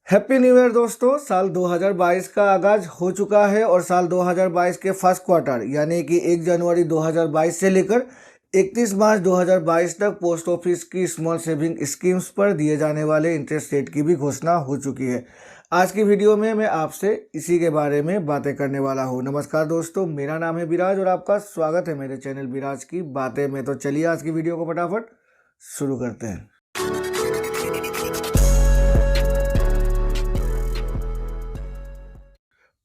Happy new year दोस्तों। साल 2022 का आगाज हो चुका है और साल 2022 के फर्स्ट क्वार्टर यानी कि 1 जनवरी 2022 से लेकर 31 मार्च 2022 तक पोस्ट ऑफिस की स्मॉल सेविंग स्कीम्स पर दिए जाने वाले इंटरेस्ट रेट की भी घोषणा हो चुकी है। आज की वीडियो में मैं आपसे इसी के बारे में बातें करने वाला हूँ। नमस्कार दोस्तों, मेरा नाम है विराज और आपका स्वागत है मेरे चैनल विराज की बातें में। तो चलिए आज की वीडियो को फटाफट शुरू करते हैं।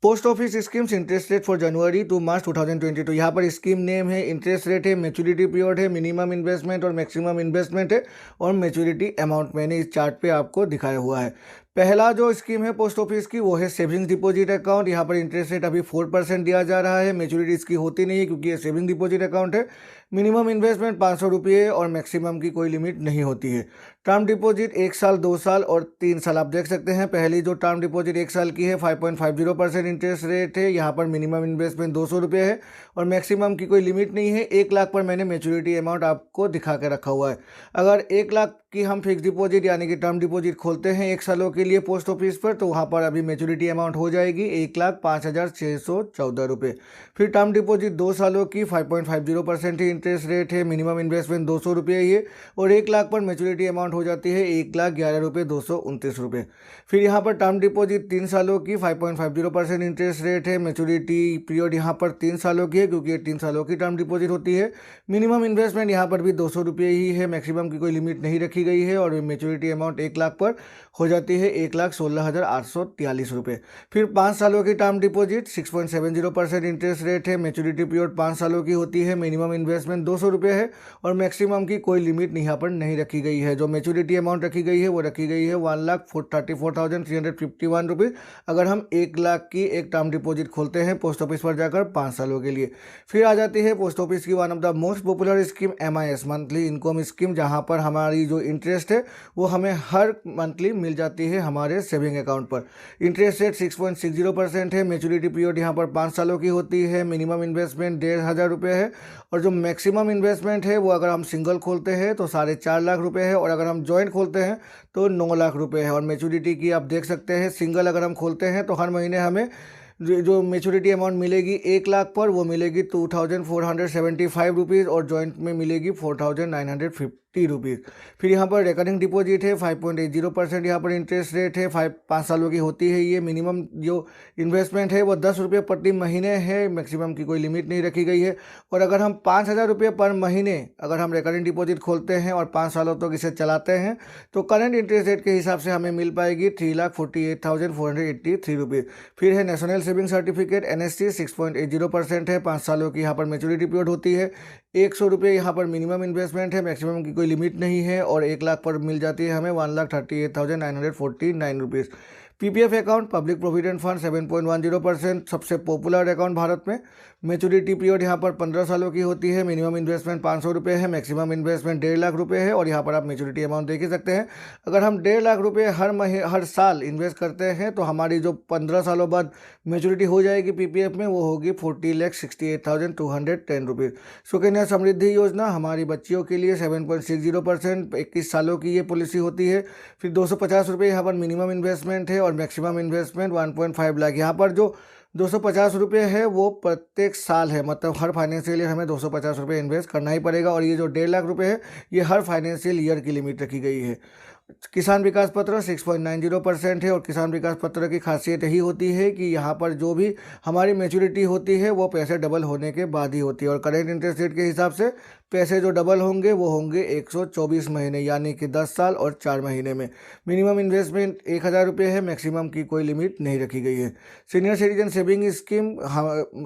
Post office schemes interest rate for January to March 2022। यहाँ पर स्कीम नेम है, इंटरेस्ट रेट है, मैच्योरिटी पीरियड है, मिनिमम इन्वेस्टमेंट और मैक्सिमम इन्वेस्टमेंट है और मैच्योरिटी अमाउंट मैंने इस चार्ट पे आपको दिखाया हुआ है। पहला जो स्कीम है पोस्ट ऑफिस की वो है सेविंग्स डिपॉजिट अकाउंट। यहाँ पर इंटरेस्ट रेट अभी 4% दिया जा रहा है। मैच्योरिटी इसकी होती नहीं है क्योंकि ये सेविंग डिपॉजिट अकाउंट है। मिनिमम इन्वेस्टमेंट 500 रुपये और मैक्सिमम की कोई लिमिट नहीं होती है। टर्म डिपॉजिट 1 साल, 2 साल और 3 साल आप देख सकते हैं। पहली जो टर्म डिपॉजिट 1 साल की है 5.50% इंटरेस्ट रेट है। यहाँ पर मिनिमम इन्वेस्टमेंट 200 रुपये है और मैक्सिमम की कोई लिमिट नहीं है। 1 लाख पर मैंने मैच्योरिटी अमाउंट आपको दिखा के रखा हुआ है। अगर 1 लाख की हम फिक्स डिपॉजिट यानी कि टर्म डिपॉजिट खोलते हैं 1 सालों के लिए पोस्ट ऑफिस पर, तो वहाँ पर अभी मैच्योरिटी अमाउंट हो जाएगी 1,05,614 रुपये। फिर टर्म डिपॉजिट 2 सालों की 5.50% ही इंटरेस्ट रेट है। मिनिमम इन्वेस्टमेंट 200 रुपये ये और 1 लाख पर मैच्योरिटी अमाउंट हो जाती है 1,11,00 रुपये 229 रुपये। फिर यहाँ पर टर्म डिपॉजिट 3 सालों की 5.50% इंटरेस्ट रेट है। मैच्योरिटी पीरियड यहाँ पर 3 सालों की है क्योंकि ये 3 सालों की टर्म डिपॉजिट होती है। मिनिमम इन्वेस्टमेंट यहाँ पर भी 200 रुपये ही है, मैक्सिमम की कोई लिमिट नहीं रखी गई है और मैच्योरिटी अमाउंट 1 लाख पर हो जाती है 1,16,843 रुपये। फिर 5 सालों की टर्म डिपॉजिट 6.70% इंटरेस्ट रेट है। मैच्योरिटी पीरियड 5 सालों की होती है। मिनिमम इन्वेस्टमेंट 200 रुपये है और मैक्सिमम की कोई लिमिट यहाँ पर नहीं रखी गई है। जो मैच्योरिटी अमाउंट रखी गई है वो रखी गई है 1,34,351 रुपीज़ अगर हम 1 लाख की एक टर्म डिपॉजिट खोलते हैं पोस्ट ऑफिस पर जाकर 5 सालों के लिए। फिर आ जाती है पोस्ट ऑफिस की one of the most popular scheme MIS, monthly income scheme, जहाँ पर हमारी जो इंटरेस्ट है वो हमें हर मंथली मिल जाती है हमारे सेविंग अकाउंट पर। इंटरेस्ट रेट 6.60% है। मैच्योरिटी पीरियड यहाँ पर 5 सालों की होती है। मिनिमम इन्वेस्टमेंट 1,500 रुपये है और जो मैक्सिमम इन्वेस्टमेंट है वो अगर हम सिंगल खोलते हैं तो 4.5 लाख रुपये है और अगर हम जॉइंट खोलते हैं तो 9 लाख रुपये है। और मैच्योरिटी की आप देख सकते हैं, सिंगल अगर हम खोलते हैं तो हर महीने हमें जो मैच्योरिटी अमाउंट मिलेगी 1 लाख पर वो मिलेगी 2,475 रुपीज़ और जॉइंट में मिलेगी 4,950 रुपीज़। फिर यहाँ पर रिकरिंग डिपॉजिट है 5.80% यहाँ पर इंटरेस्ट रेट है। 5 सालों की होती है ये। मिनिमम जो इन्वेस्टमेंट है वो 10 रुपये प्रति महीने है, मैक्सिमम की कोई लिमिट नहीं रखी गई है। और अगर हम 5,000 रुपये पर महीने अगर हम रिकरिंग डिपॉजिट खोलते हैं और 5 सालों तक इसे चलाते हैं तो करंट इंटरेस्ट रेट के हिसाब से हमें मिल पाएगी 3,48,483 रुपीज़। फिर है नेशनल सेविंग सर्टिफिकेट NSC 6.80% है। 5 सालों की यहाँ पर मैच्योरिटी पीरियड होती है। 100 रुपये यहाँ पर मिनिमम इन्वेस्टमेंट है, मैक्सिमम की कोई लिमिट नहीं है और 1 लाख पर मिल जाती है हमें 1,38,949 rupees. PPF account, public provident fund 7.10%, सबसे पॉपुलर अकाउंट भारत में। मैच्योरिटी पीरियड यहाँ पर 15 सालों की होती है। मिनिमम इन्वेस्टमेंट 500 रुपये है, मैक्सिमम इन्वेस्टमेंट 1.5 लाख रुपये है और यहाँ पर आप मैच्योरिटी अमाउंट देख ही सकते हैं। अगर हम 1.5 लाख रुपये हर साल इन्वेस्ट करते हैं तो हमारी जो 15 सालों बाद मैच्योरिटी हो जाएगी PPF में वो होगी 40,68,210 रुपीज़। सुकन्या समृद्धि योजना हमारी बच्चियों के लिए 7.60%, 21 सालों की ये पॉलिसी होती है। फिर 250 रुपये यहाँ पर मिनिमम इन्वेस्टमेंट है और मैक्सिमम इन्वेस्टमेंट 1.5 लाख। यहाँ पर जो 250 रुपये है वो प्रत्येक साल है, मतलब हर फाइनेंशियल ईयर हमें 250 रुपये इन्वेस्ट करना ही पड़ेगा। और ये जो 1.5 लाख रुपये है ये हर फाइनेंशियल ईयर की लिमिट रखी गई है। किसान विकास पत्र 6.90% है और किसान विकास पत्र की खासियत यही होती है कि यहाँ पर जो भी हमारी मैच्योरिटी होती है वो पैसे डबल होने के बाद ही होती है और करेंट इंटरेस्ट रेट के हिसाब से पैसे जो डबल होंगे वो होंगे 124 महीने यानी कि 10 साल और 4 महीने में। मिनिमम इन्वेस्टमेंट 1,000 रुपये है, मैक्सिमम की कोई लिमिट नहीं रखी गई है। Senior citizen saving scheme,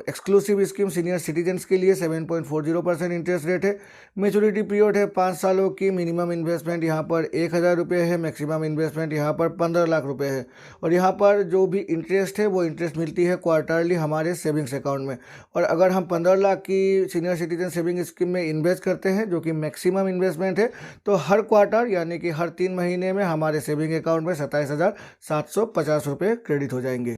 exclusive scheme senior citizens के लिए 7.40% इंटरेस्ट रेट है। मैच्योरिटी पीरियड है 5 सालों की। मिनिमम इन्वेस्टमेंट यहाँ पर 1,000 रुपये है, मैक्सिमम इन्वेस्टमेंट यहाँ पर 15 लाख रुपये है और यहाँ पर जो भी इंटरेस्ट है वो इंटरेस्ट मिलती है क्वार्टरली हमारे सेविंग्स अकाउंट में। और अगर हम 15 लाख की सीनियर सिटीजन सेविंग स्कीम में इन्वेस्ट करते हैं जो कि मैक्सिमम इन्वेस्टमेंट है तो हर क्वार्टर यानी कि हर 3 महीने में हमारे सेविंग अकाउंट में 27,750 रुपये क्रेडिट हो जाएंगे।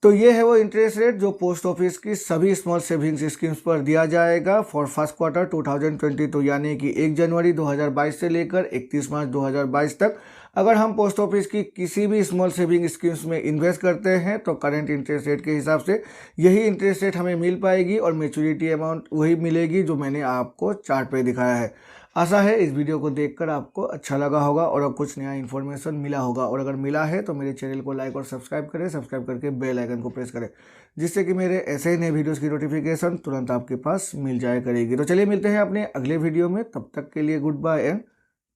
तो ये है वो इंटरेस्ट रेट जो पोस्ट ऑफिस की सभी स्मॉल सेविंग्स स्कीम्स पर दिया जाएगा फॉर फर्स्ट क्वार्टर 2022 यानी कि 1 जनवरी 2022 से लेकर 31 मार्च 2022 तक। अगर हम पोस्ट ऑफिस की किसी भी स्मॉल सेविंग स्कीम्स में इन्वेस्ट करते हैं तो करंट इंटरेस्ट रेट के हिसाब से यही इंटरेस्ट रेट हमें मिल पाएगी और मैच्योरिटी अमाउंट वही मिलेगी जो मैंने आपको चार्ट पे दिखाया है। आशा है इस वीडियो को देखकर आपको अच्छा लगा होगा और कुछ नया इन्फॉर्मेशन मिला होगा, और अगर मिला है तो मेरे चैनल को लाइक और सब्सक्राइब करें, सब्सक्राइब करके बेल आइकन को प्रेस करें, जिससे कि मेरे ऐसे ही नए वीडियोस की नोटिफिकेशन तुरंत आपके पास मिल जाया करेगी। तो चलिए मिलते हैं अपने अगले वीडियो में, तब तक के लिए good bye and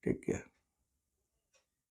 take care.